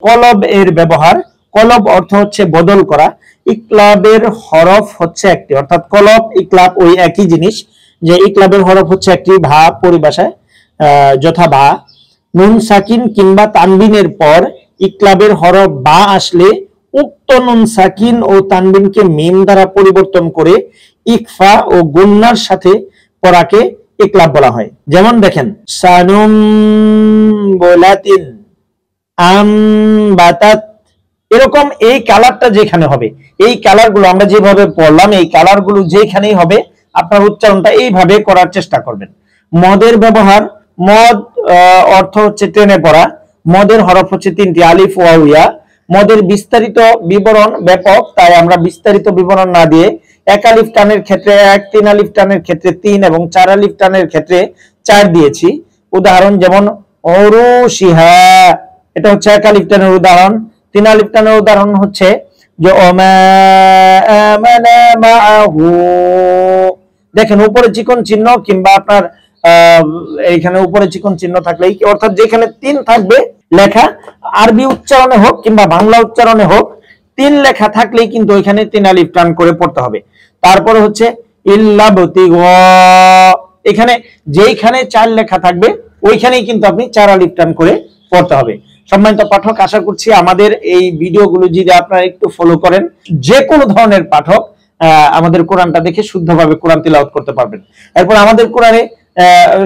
কলব এর ব্যবহার। কলব অর্থ হচ্ছে বদল করা। ইকলাবের হরফ হচ্ছে একটি, অর্থাৎ কলব ইকলাব ওই একই জিনিস, যে ইকলাবের হরফ হচ্ছে একটি ভা পরিভাষায়, যথা ভা। নুন সাকিন কিংবা তানবিনের পর ইকলাবের হরফ বা আসলে উক্ত নুন সাকিন ও তানবিনকে মিম দ্বারা পরিবর্তন করে ইকফা ও গুন্নার সাথে পড়াকে ইকলাব বলা হয়। যেমন দেখেন, সানুম বোলাতিন, আম বাতাত, এরকম এই কালারটা যেখানে হবে, এই কালারগুলো আমরা যেভাবে পড়লাম, এই কালারগুলো যেখানেই হবে আপনার উচ্চারণটা এইভাবে করার চেষ্টা করবেন। মদের ব্যবহার, মদ অর্থ হচ্ছে টেনে পড়া। মদের হরফ হচ্ছে তিনটি, আলিফ ওয়াও ইয়া। মদের বিস্তারিত বিবরণ ব্যাপক, তাই আমরা বিস্তারিত বিবরণ না দিয়ে এক আলিফ টানের ক্ষেত্রে এক, তিন আলিফ টানের ক্ষেত্রে তিন এবং চার আলিফ টানের ক্ষেত্রে চার দিয়েছি। উদাহরণ যেমন অরুশিহা, এটা হচ্ছে এক আলিফ টানের উদাহরণ। তিন আলিফ টানের উদাহরণ হচ্ছে যে ওমা আমানা মাআহু। দেখেন উপরে চিকন চিহ্ন কিংবা আপনার এইখানে উপরে চিকন চিহ্ন থাকলেই, অর্থাৎ যেখানে তিন থাকবে লেখা, আরবি উচ্চারণে হোক কিংবা বাংলা উচ্চারণে হোক, তিন লেখা থাকলেই কিন্তু ওইখানে তিন আলিফ টান করে পড়তে হবে। তারপরে হচ্ছে ইল্লা বতিগা, এখানে যেইখানে চার লেখা থাকবে ওইখানেই কিন্তু আপনি চার আলিফ টান করে পড়তে হবে। সম্মানিত পাঠক, আশা করছি আমাদের এই ভিডিওগুলো যদি আপনারা একটু ফলো করেন, যে কোনো ধরনের পাঠক আমাদের কোরআনটা দেখে শুদ্ধভাবে কোরআন তিলাওয়াত করতে পারবেন। এরপর আমাদের কোরআনে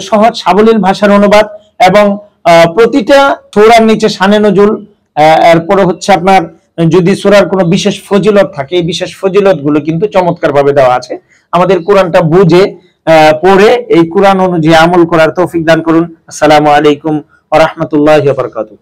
সহজ সাবলীল ভাষার অনুবাদ এবং প্রতিটা সূরার নিচে শানে নজুল, এরপরে হচ্ছে আপনার যদি সূরার কোনো বিশেষ ফজিলত থাকে, এই বিশেষ ফজিলত গুলো কিন্তু চমৎকার ভাবে দেওয়া আছে। আমাদের কোরআনটা বুঝে পড়ে এই কোরআন অনুযায়ী আমল করার তৌফিক দান করুন। আসসালামু আলাইকুম ওয়া রাহমাতুল্লাহি ওয়া বারাকাতুহু।